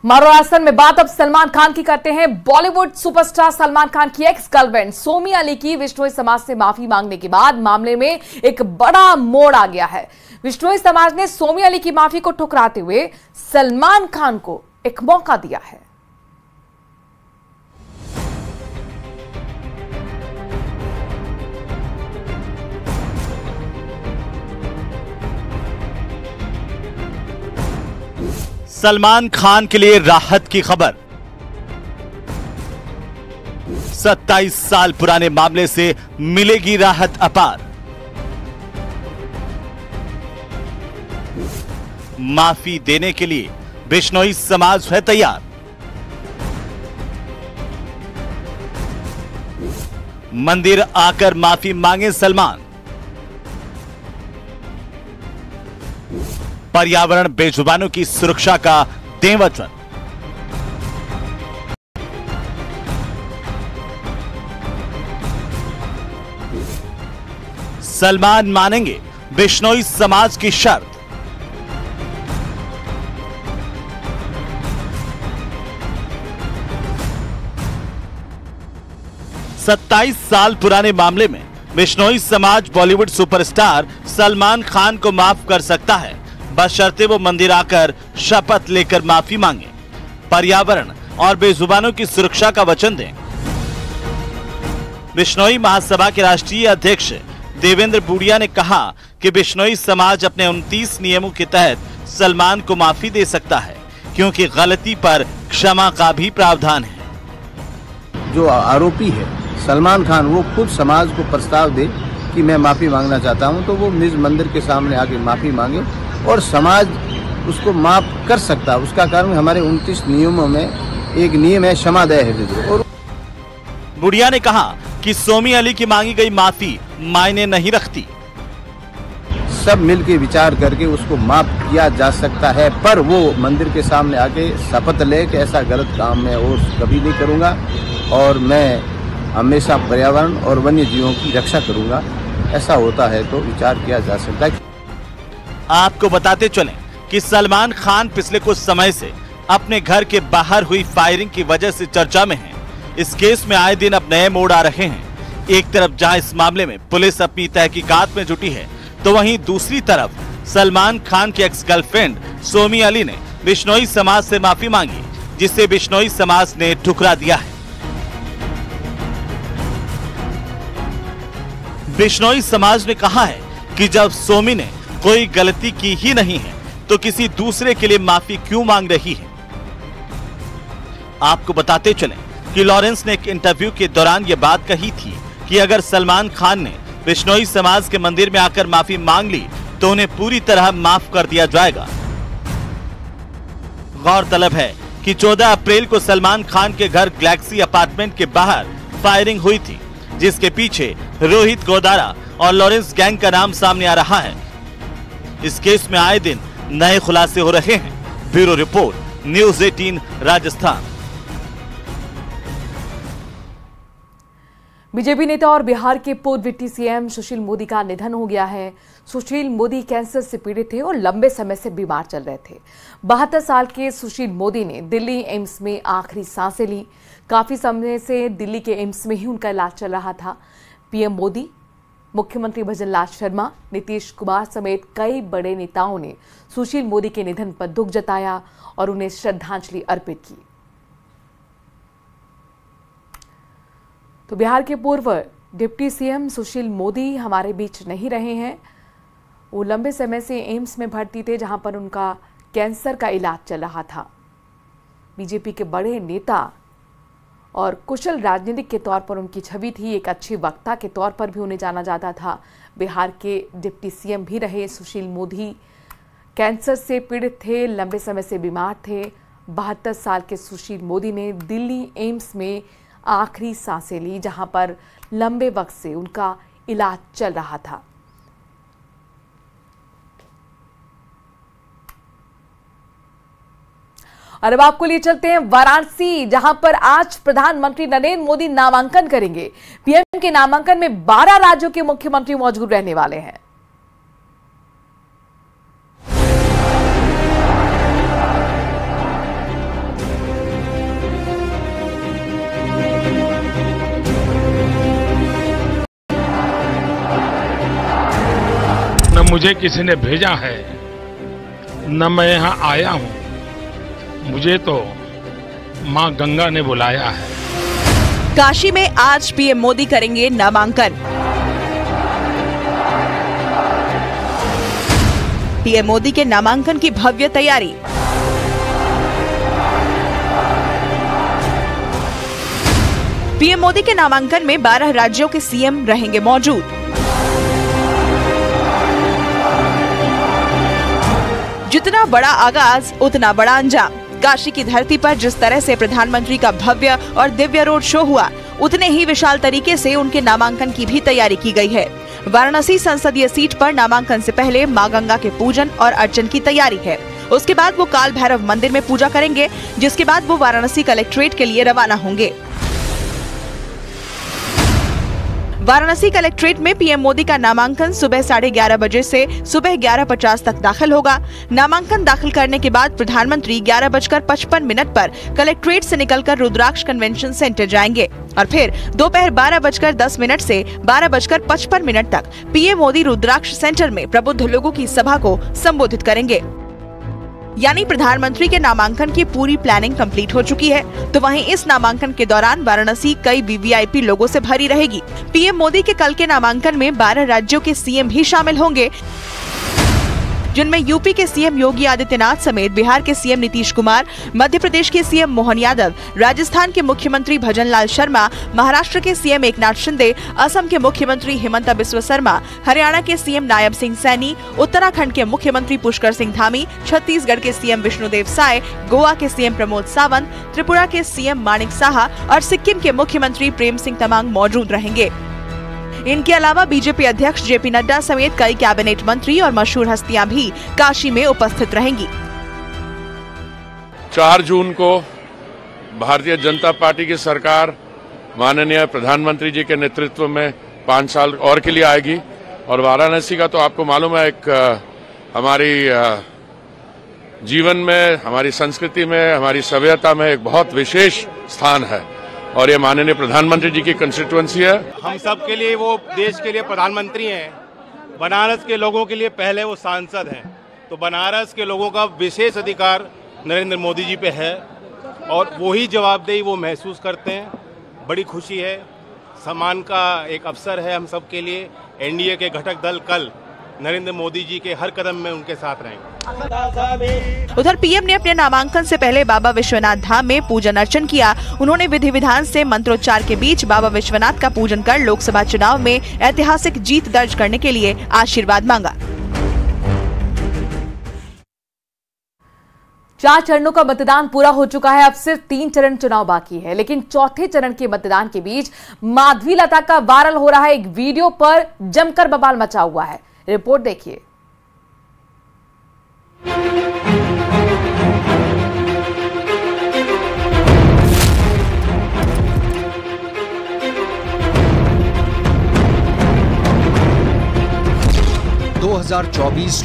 महाराष्ट्र में बात अब सलमान खान की करते हैं। बॉलीवुड सुपरस्टार सलमान खान की एक्स गर्लफ्रेंड सोमी अली की बिश्नोई समाज से माफी मांगने के बाद मामले में एक बड़ा मोड़ आ गया है। बिश्नोई समाज ने सोमी अली की माफी को ठुकराते हुए सलमान खान को एक मौका दिया है। सलमान खान के लिए राहत की खबर। 27 साल पुराने मामले से मिलेगी राहत अपार। माफी देने के लिए बिश्नोई समाज है तैयार। मंदिर आकर माफी मांगे सलमान। पर्यावरण बेजुबानों की सुरक्षा का दें वचन। सलमान मानेंगे बिश्नोई समाज की शर्त। सत्ताईस साल पुराने मामले में बिश्नोई समाज बॉलीवुड सुपरस्टार सलमान खान को माफ कर सकता है, बशर्ते वो मंदिर आकर शपथ लेकर माफी मांगे, पर्यावरण और बेजुबानों की सुरक्षा का वचन दें। बिश्नोई महासभा के राष्ट्रीय अध्यक्ष देवेंद्र बूडिया ने कहा कि बिश्नोई समाज अपने 29 नियमों के तहत सलमान को माफी दे सकता है, क्योंकि गलती पर क्षमा का भी प्रावधान है। जो आरोपी है सलमान खान, वो खुद समाज को प्रस्ताव दे कि मैं माफी मांगना चाहता हूं, तो वो निज मंदिर के सामने आके माफी मांगे और समाज उसको माफ कर सकता है। उसका कारण हमारे 29 नियमों में एक नियम है क्षमादय हृदय। और बुढ़िया ने कहा कि सोमी अली की मांगी गई माफी मायने नहीं रखती। सब मिलके विचार करके उसको माफ किया जा सकता है, पर वो मंदिर के सामने आके शपथ ले कि ऐसा गलत काम मैं और कभी नहीं करूंगा और मैं हमेशा पर्यावरण और वन्य जीवों की रक्षा करूंगा। ऐसा होता है तो विचार किया जा सकता है। आपको बताते चलें कि सलमान खान पिछले कुछ समय से अपने घर के बाहर हुई फायरिंग की वजह से चर्चा में हैं। इस केस में आए दिन अब नए मोड़ आ रहे हैं। एक तरफ जहां इस मामले में पुलिस अपनी तहकीकात में जुटी है, तो वहीं दूसरी तरफ सलमान खान की एक्स गर्लफ्रेंड सोमी अली ने बिश्नोई समाज से माफी मांगी, जिसे बिश्नोई समाज ने ठुकरा दिया है। बिश्नोई समाज ने कहा है कि जब सोमी ने कोई गलती की ही नहीं है, तो किसी दूसरे के लिए माफी क्यों मांग रही है। आपको बताते चलें कि लॉरेंस ने एक इंटरव्यू के दौरान यह बात कही थी कि अगर सलमान खान ने बिश्नोई समाज के मंदिर में आकर माफी मांग ली तो उन्हें पूरी तरह माफ कर दिया जाएगा। गौरतलब है कि 14 अप्रैल को सलमान खान के घर गैलेक्सी अपार्टमेंट के बाहर फायरिंग हुई थी, जिसके पीछे रोहित गोदारा और लॉरेंस गैंग का नाम सामने आ रहा है। इस केस में आए दिन नए खुलासे हो रहे हैं। Bureau report, news 18 Rajasthan. BJP नेता और बिहार के पूर्व डिप्टी सीएम सुशील मोदी का निधन हो गया है। सुशील मोदी कैंसर से पीड़ित थे और लंबे समय से बीमार चल रहे थे। 72 साल के सुशील मोदी ने दिल्ली एम्स में आखिरी सांसें ली। काफी समय से दिल्ली के एम्स में ही उनका इलाज चल रहा था। पीएम मोदी, मुख्यमंत्री भजनलाल शर्मा, नीतीश कुमार समेत कई बड़े नेताओं ने सुशील मोदी के निधन पर दुख जताया और उन्हें श्रद्धांजलि अर्पित की। तो बिहार के पूर्व डिप्टी सीएम सुशील मोदी हमारे बीच नहीं रहे हैं। वो लंबे समय से एम्स में भर्ती थे, जहां पर उनका कैंसर का इलाज चल रहा था। बीजेपी के बड़े नेता और कुशल राजनीतिक के तौर पर उनकी छवि थी। एक अच्छे वक्ता के तौर पर भी उन्हें जाना जाता था। बिहार के डिप्टी सीएम भी रहे सुशील मोदी। कैंसर से पीड़ित थे, लंबे समय से बीमार थे। 72 साल के सुशील मोदी ने दिल्ली एम्स में आखिरी सांसें ली, जहां पर लंबे वक्त से उनका इलाज चल रहा था। और अब आपको लिए चलते हैं वाराणसी, जहां पर आज प्रधानमंत्री नरेंद्र मोदी नामांकन करेंगे। पीएम के नामांकन में 12 राज्यों के मुख्यमंत्री मौजूद रहने वाले हैं। मुझे किसी ने भेजा है, न मैं यहाँ आया हूँ, मुझे तो माँ गंगा ने बुलाया है। काशी में आज पीएम मोदी करेंगे नामांकन। पीएम मोदी के नामांकन की भव्य तैयारी। पीएम मोदी के नामांकन में 12 राज्यों के सीएम रहेंगे मौजूद। जितना बड़ा आगाज उतना बड़ा अंजाम। काशी की धरती पर जिस तरह से प्रधानमंत्री का भव्य और दिव्य रोड शो हुआ, उतने ही विशाल तरीके से उनके नामांकन की भी तैयारी की गई है। वाराणसी संसदीय सीट पर नामांकन से पहले मां गंगा के पूजन और अर्चन की तैयारी है। उसके बाद वो काल भैरव मंदिर में पूजा करेंगे, जिसके बाद वो वाराणसी कलेक्ट्रेट के लिए रवाना होंगे। वाराणसी कलेक्ट्रेट में पीएम मोदी का नामांकन सुबह 11:30 बजे से सुबह 11:50 तक दाखिल होगा। नामांकन दाखिल करने के बाद प्रधानमंत्री 11:55 पर कलेक्ट्रेट से निकलकर रुद्राक्ष कन्वेंशन सेंटर जाएंगे और फिर दोपहर 12:10 से 12:55 तक पीएम मोदी रुद्राक्ष सेंटर में प्रबुद्ध लोगों की सभा को संबोधित करेंगे। यानी प्रधानमंत्री के नामांकन की पूरी प्लानिंग कंप्लीट हो चुकी है। तो वहीं इस नामांकन के दौरान वाराणसी कई वीवीआईपी लोगों से भरी रहेगी। पीएम मोदी के कल के नामांकन में 12 राज्यों के सीएम भी शामिल होंगे, जिनमें यूपी के सीएम योगी आदित्यनाथ समेत बिहार के सीएम नीतीश कुमार, मध्य प्रदेश के सीएम मोहन यादव, राजस्थान के मुख्यमंत्री भजनलाल शर्मा, महाराष्ट्र के सीएम एकनाथ शिंदे, असम के मुख्यमंत्री हिमंता बिस्वा शर्मा, हरियाणा के सीएम नायब सिंह सैनी, उत्तराखंड के मुख्यमंत्री पुष्कर सिंह धामी, छत्तीसगढ़ के सीएम विष्णुदेव साय, गोवा के सीएम प्रमोद सावंत, त्रिपुरा के सीएम माणिक साहा और सिक्किम के मुख्यमंत्री प्रेम सिंह तमांग मौजूद रहेंगे। इनके अलावा बीजेपी अध्यक्ष जेपी नड्डा समेत कई कैबिनेट मंत्री और मशहूर हस्तियां भी काशी में उपस्थित रहेंगी। 4 जून को भारतीय जनता पार्टी की सरकार माननीय प्रधानमंत्री जी के नेतृत्व में 5 साल और के लिए आएगी और वाराणसी का तो आपको मालूम है एक हमारी जीवन में, हमारी संस्कृति में, हमारी सभ्यता में एक बहुत विशेष स्थान है और ये माननीय प्रधानमंत्री जी की कंस्टिट्यूएंसी है। हम सब के लिए वो देश के लिए प्रधानमंत्री हैं, बनारस के लोगों के लिए पहले वो सांसद हैं, तो बनारस के लोगों का विशेष अधिकार नरेंद्र मोदी जी पे है और वही जवाबदेही वो महसूस करते हैं। बड़ी खुशी है, सम्मान का एक अवसर है हम सब के लिए। एनडीए के घटक दल कल नरेंद्र मोदी जी के हर कदम में उनके साथ रहेंगे। उधर पीएम ने अपने नामांकन से पहले बाबा विश्वनाथ धाम में पूजन अर्चन किया। उन्होंने विधि विधान से मंत्रोच्चार के बीच बाबा विश्वनाथ का पूजन कर लोकसभा चुनाव में ऐतिहासिक जीत दर्ज करने के लिए आशीर्वाद मांगा। 4 चरणों का मतदान पूरा हो चुका है। अब सिर्फ 3 चरण चुनाव बाकी है, लेकिन चौथे चरण के मतदान के बीच माधवी लता का वायरल हो रहा है एक वीडियो पर जमकर बवाल मचा हुआ है। रिपोर्ट देखिए।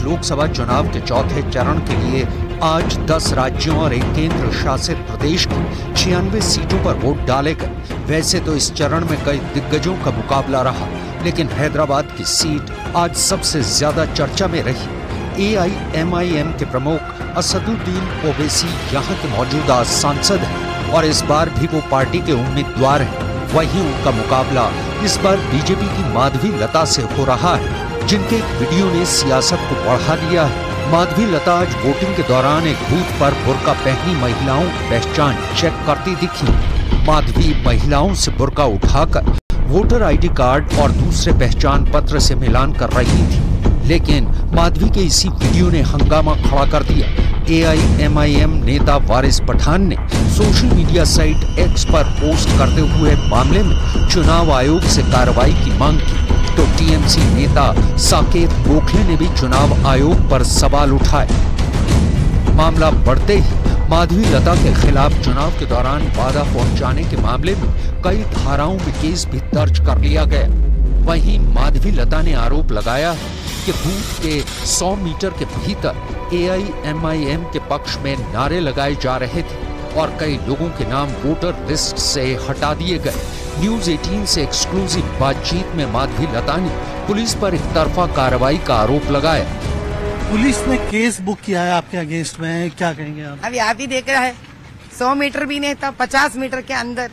लोकसभा चुनाव के चौथे चरण के लिए आज 10 राज्यों और एक केंद्र शासित प्रदेश की 96 सीटों पर वोट डाले गए। वैसे तो इस चरण में कई दिग्गजों का मुकाबला रहा, लेकिन हैदराबाद की सीट आज सबसे ज्यादा चर्चा में रही। AIMIM के प्रमुख असदुद्दीन ओवैसी यहाँ के मौजूदा सांसद हैं और इस बार भी वो पार्टी के उम्मीदवार हैं। वहीं उनका मुकाबला इस बार बीजेपी की माधवी लता से हो रहा है, जिनके एक वीडियो ने सियासत को बढ़ा दिया है। माधवी लता आज वोटिंग के दौरान एक बूथ पर बुर्का पहनी महिलाओं की पहचान चेक करती दिखी। माधवी महिलाओं से बुर्का उठाकर वोटर ID कार्ड और दूसरे पहचान पत्र से मिलान कर रही थी, लेकिन माधवी के इसी वीडियो ने हंगामा खड़ा कर दिया। AIMIM नेता वारिस पठान ने सोशल मीडिया साइट X पर पोस्ट करते हुए मामले में चुनाव आयोग से कार्रवाई की मांग की, तो TMC नेता साकेत गोखले ने भी चुनाव आयोग पर सवाल उठाए। मामला बढ़ते ही माधवी लता के खिलाफ चुनाव के दौरान बाधा पहुंचाने के मामले में कई धाराओं में केस भी दर्ज कर लिया गया। वहीं माधवी लता ने आरोप लगाया है कि बूथ के 100 मीटर के भीतर AIMIM के पक्ष में नारे लगाए जा रहे थे और कई लोगों के नाम वोटर लिस्ट से हटा दिए गए। न्यूज 18 से एक्सक्लूसिव बातचीत में माधवी लता ने पुलिस पर एक तरफा कार्रवाई का आरोप लगाया। पुलिस ने केस बुक किया है आपके अगेंस्ट में, क्या कहेंगे आप? अभी आप ही देख रहा है, 100 मीटर भी नहीं था, 50 मीटर के अंदर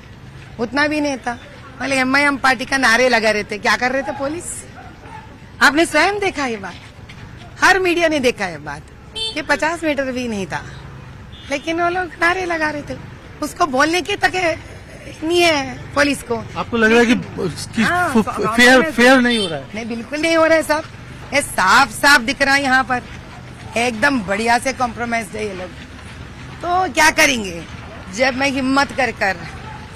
उतना भी नहीं था, पहले MIM पार्टी का नारे लगा रहे थे। क्या कर रहे थे पुलिस? आपने स्वयं देखा ये बात, हर मीडिया ने देखा ये बात कि 50 मीटर भी नहीं था, लेकिन वो लोग नारे लगा रहे थे। उसको बोलने की तक नहीं है पुलिस को। आपको लग रहा है कि फेयर नहीं हो रहा है? नहीं, बिल्कुल नहीं हो रहा है साहब, ये साफ साफ दिख रहा है यहाँ पर, एकदम बढ़िया से कॉम्प्रोमाइज है ये लोग। तो क्या करेंगे? जब मैं हिम्मत कर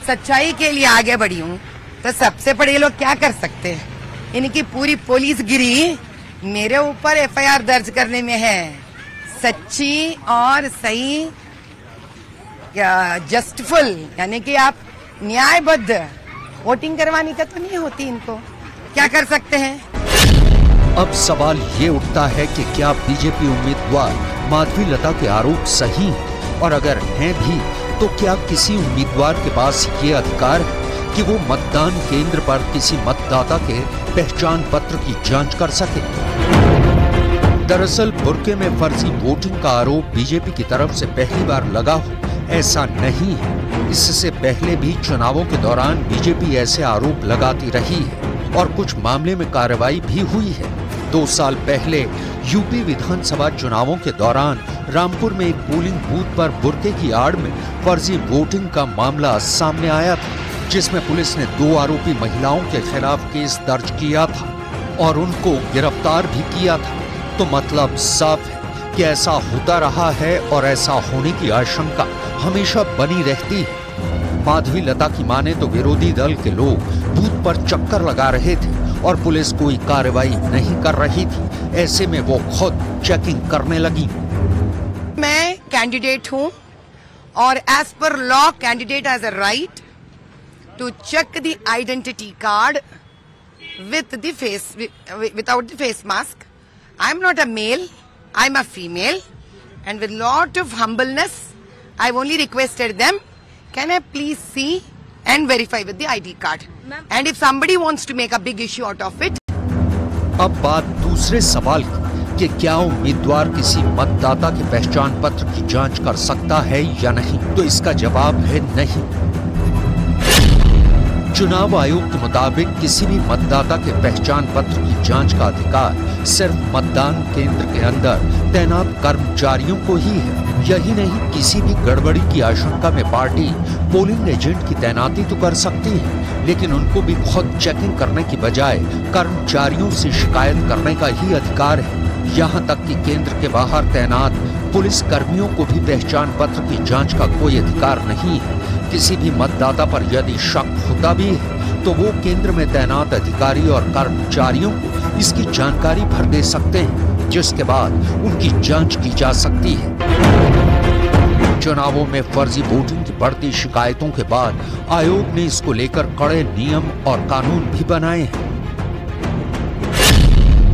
सच्चाई के लिए आगे बढ़ी हूँ, तो सबसे बड़े ये लोग क्या कर सकते हैं? इनकी पूरी पुलिस गिरी मेरे ऊपर FIR दर्ज करने में है। सच्ची और सही जस्टफुल, यानी कि आप न्यायबद्ध वोटिंग करवाने का तो नहीं होती इनको, क्या कर सकते हैं? अब सवाल ये उठता है कि क्या बीजेपी उम्मीदवार माधवी लता के आरोप सही हैं, और अगर हैं भी तो क्या किसी उम्मीदवार के पास ये अधिकार है कि वो मतदान केंद्र पर किसी मतदाता के पहचान पत्र की जांच कर सके? दरअसल बुर्के में फर्जी वोटिंग का आरोप बीजेपी की तरफ से पहली बार लगा हो, ऐसा नहीं है। इससे पहले भी चुनावों के दौरान बीजेपी ऐसे आरोप लगाती रही है और कुछ मामले में कार्रवाई भी हुई है। 2 साल पहले यूपी विधानसभा चुनावों के दौरान रामपुर में एक पोलिंग बूथ पर बुर्के की आड़ में फर्जी वोटिंग का मामला सामने आया था, जिसमें पुलिस ने 2 आरोपी महिलाओं के खिलाफ केस दर्ज किया था और उनको गिरफ्तार भी किया था। तो मतलब साफ है कि ऐसा होता रहा है और ऐसा होने की आशंका हमेशा बनी रहती है। माधवी लता की माने तो विरोधी दल के लोग बूथ पर चक्कर लगा रहे थे और पुलिस कोई कार्रवाई नहीं कर रही थी। ऐसे में वो खुद चेकिंग करने लगी। मैं कैंडिडेट हूँ और as per law candidate has a right to check the identity card with the face, without the face mask. I am not a male, I am a female, and with lot of humbleness, I've only requested them, can I please see and verify with the ID card? And if somebody wants to make a big issue out of it. अब बात दूसरे सवाल की कि क्या उम्मीदवार किसी मतदाता के पहचान पत्र की जांच कर सकता है या नहीं, तो इसका जवाब है नहीं। चुनाव आयोग के मुताबिक किसी भी मतदाता के पहचान पत्र की जांच का अधिकार सिर्फ मतदान केंद्र के अंदर तैनात कर्मचारियों को ही है। यही नहीं, किसी भी गड़बड़ी की आशंका में पार्टी पोलिंग एजेंट की तैनाती तो कर सकती है, लेकिन उनको भी खुद चेकिंग करने की बजाय कर्मचारियों से शिकायत करने का ही अधिकार है। यहाँ तक कि केंद्र के बाहर तैनात पुलिस कर्मियों को भी पहचान पत्र की जांच का कोई अधिकार नहीं है। किसी भी मतदाता पर यदि शक होता भी है तो वो केंद्र में तैनात अधिकारी और कर्मचारियों को इसकी जानकारी भर दे सकते हैं, जिसके बाद उनकी जांच की जा सकती है। चुनावों में फर्जी वोटिंग की बढ़ती शिकायतों के बाद आयोग ने इसको लेकर कड़े नियम और कानून भी बनाए हैं,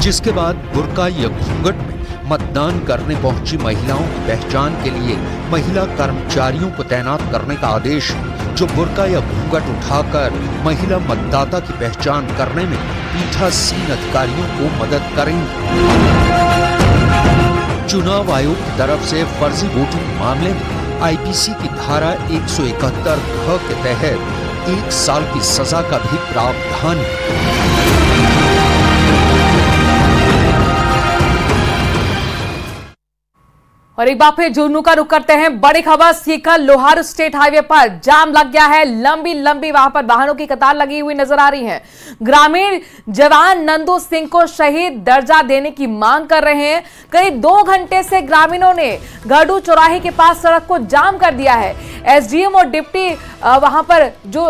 जिसके बाद बुर्का या घूंघट में मतदान करने पहुंची महिलाओं की पहचान के लिए महिला कर्मचारियों को तैनात करने का आदेश है, जो बुर्का या घूंघट उठाकर महिला मतदाता की पहचान करने में पीठासीन अधिकारियों को मदद करेंगे। चुनाव आयोग की तरफ से फर्जी वोटिंग मामले में IPC की धारा 171 के तहत 1 साल की सजा का भी प्रावधान है। और एक बार फिर जुन्नू का रुख करते हैं। बड़ी खबर, सीकर लोहारू स्टेट हाईवे पर जाम लग गया है। लंबी लंबी वहां पर वाहनों की कतार लगी हुई नजर आ रही है। ग्रामीण जवान नंदू सिंह को शहीद दर्जा देने की मांग कर रहे हैं। करीब 2 घंटे से ग्रामीणों ने गढ़ू चौराहे के पास सड़क को जाम कर दिया है। SDM और डिप्टी वहां पर जो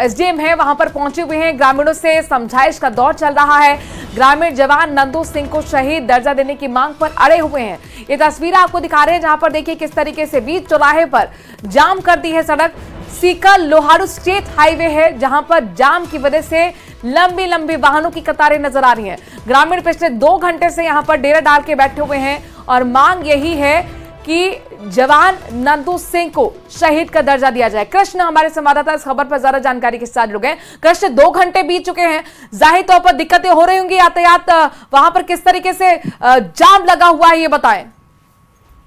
SDM है वहां पर पहुंचे हुए हैं। ग्रामीणों से समझाइश का दौर चल रहा है। ग्रामीण जवान नंदू सिंह को शहीद दर्जा देने की मांग पर अड़े हुए हैं। ये तस्वीर आपको दिखा रहे हैं जहां पर देखिए किस तरीके से बीच चौराहे पर जाम कर दी है सड़क। सीकर लोहारू स्टेट हाईवे है जहां पर जाम की वजह से लंबी लंबी वाहनों की कतारें नजर आ रही हैं। ग्रामीण पिछले 2 घंटे से यहां पर डेरा डाल के बैठे हुए हैं और मांग यही है कि जवान नंदू सिंह को शहीद का दर्जा दिया जाए। कृष्ण हमारे संवाददाता इस खबर पर ज्यादा जानकारी के साथ जुड़ गए। कृष्ण, 2 घंटे बीत चुके हैं, जाहिर तौर पर दिक्कतें हो रही होंगी, यातायात वहां पर किस तरीके से जाम लगा हुआ है ये बताएं।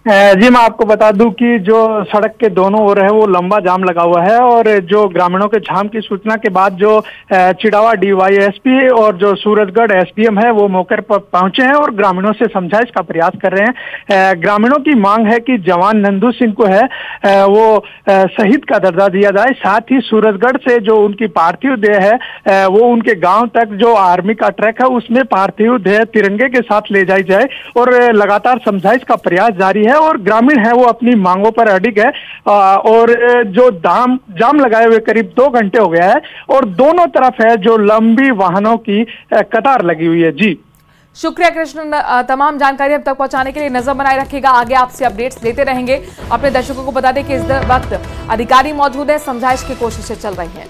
जी, मैं आपको बता दूं कि जो सड़क के दोनों ओर है वो लंबा जाम लगा हुआ है और जो ग्रामीणों के जाम की सूचना के बाद जो चिड़ावा डीवाईएसपी और जो सूरजगढ़ एसडीएम है वो मौके पर पहुंचे हैं और ग्रामीणों से समझाइश का प्रयास कर रहे हैं। ग्रामीणों की मांग है कि जवान नंदू सिंह को है वो शहीद का दर्जा दिया जाए, साथ ही सूरजगढ़ से जो उनकी पार्थिव देह है वो उनके गाँव तक जो आर्मी का ट्रैक है उसमें पार्थिव देह तिरंगे के साथ ले जाई जाए और लगातार समझाइश का प्रयास जारी है और ग्रामीण है वो अपनी मांगों पर अडिग है और जो जाम लगाए हुए करीब 2 घंटे हो गया है और दोनों तरफ है जो लंबी वाहनों की कतार लगी हुई है। जी, शुक्रिया कृष्ण, तमाम जानकारी अब तक पहुंचाने के लिए नजर बनाए रखिएगा, आगे आपसे अपडेट्स लेते रहेंगे। अपने दर्शकों को बता दें कि इस वक्त अधिकारी मौजूद है, समझाइश की कोशिशें चल रही हैं।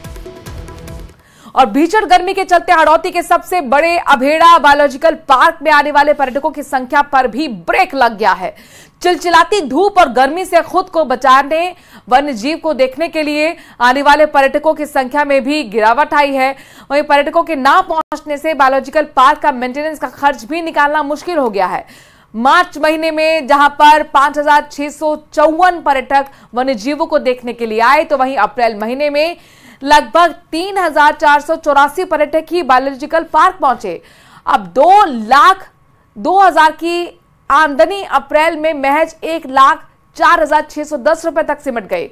और भीषण गर्मी के चलते हड़ौती के सबसे बड़े अभेड़ा बायोलॉजिकल पार्क में आने वाले पर्यटकों की संख्या पर भी ब्रेक लग गया है। चिलचिलाती धूप और गर्मी से खुद को बचाने, वन्य जीव को देखने के लिए आने वाले पर्यटकों की संख्या में भी गिरावट आई है। वहीं पर्यटकों के ना पहुंचने से बायोलॉजिकल पार्क का मेंटेनेंस का खर्च भी निकालना मुश्किल हो गया है। मार्च महीने में जहां पर 5,654 पर्यटक वन्य जीवों को देखने के लिए आए, तो वहीं अप्रैल महीने में लगभग 3,484 पर्यटक ही बायोलॉजिकल पार्क पहुंचे। अब 2,02,000 की आमदनी अप्रैल में महज 1,04,610 रुपए तक सिमट गई।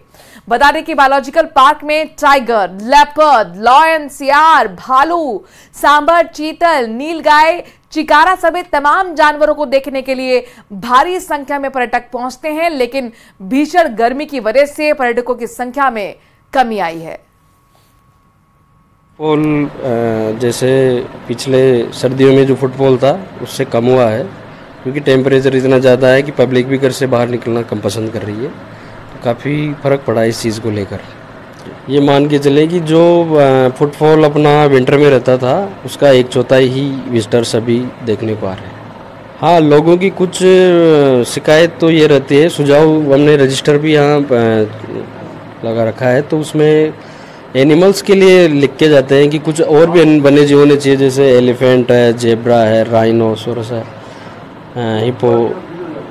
बता दें कि बायोलॉजिकल पार्क में टाइगर, लेपर्ड, लॉयन, सियार, भालू, सांबर, चीतल, नीलगाय, चिकारा समेत तमाम जानवरों को देखने के लिए भारी संख्या में पर्यटक पहुंचते हैं, लेकिन भीषण गर्मी की वजह से पर्यटकों की संख्या में कमी आई है। फुटबॉल जैसे पिछले सर्दियों में जो फुटबॉल था उससे कम हुआ है, क्योंकि टेम्परेचर इतना ज़्यादा है कि पब्लिक भी घर से बाहर निकलना कम पसंद कर रही है, तो काफ़ी फ़र्क पड़ा इस चीज़ को लेकर। ये मान के चले कि जो फुटफॉल अपना विंटर में रहता था उसका 1/4 ही विजिटर्स अभी देखने को आ रहे हैं। हाँ, लोगों की कुछ शिकायत तो ये रहती है, सुझाव हमने रजिस्टर भी यहाँ लगा रखा है, तो उसमें एनिमल्स के लिए लिख के जाते हैं कि कुछ और भी वन्य जीव होने चाहिए, जैसे एलिफेंट है, जेब्रा है, राइनोसोरस है, हिप्पो,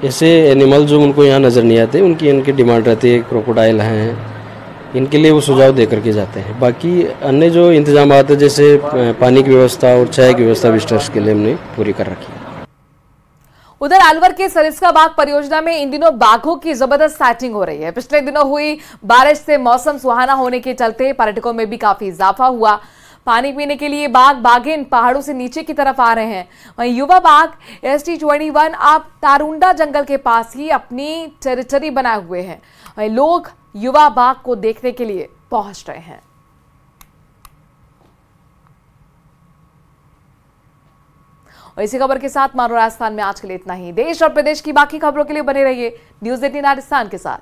ऐसे एनिमल जो उनको यहाँ नज़र नहीं आते, इनकी डिमांड रहती है। क्रोकोडाइल हैं, इनके लिए वो सुझाव दे करके जाते हैं। बाकी अन्य जो इंतजाम है जैसे पानी की व्यवस्था और चाय की व्यवस्था विजिटर्स के लिए हमने पूरी कर रखी है। उधर अलवर के सरिस्का बाग परियोजना में इन दिनों बाघों की जबरदस्त साइटिंग हो रही है। पिछले दिनों हुई बारिश से मौसम सुहाना होने के चलते पर्यटकों में भी काफी इजाफा हुआ। पानी पीने के लिए बाघिन पहाड़ों से नीचे की तरफ आ रहे हैं। वहीं युवा बाघ ST21 अब तारुंडा जंगल के पास ही अपनी टेरिटरी बनाए हुए हैं। वहीं लोग युवा बाघ को देखने के लिए पहुंच रहे हैं। और इसी खबर के साथ मानो राजस्थान में आज के लिए इतना ही। देश और प्रदेश की बाकी खबरों के लिए बने रहिए न्यूज़ 18 राजस्थान के साथ।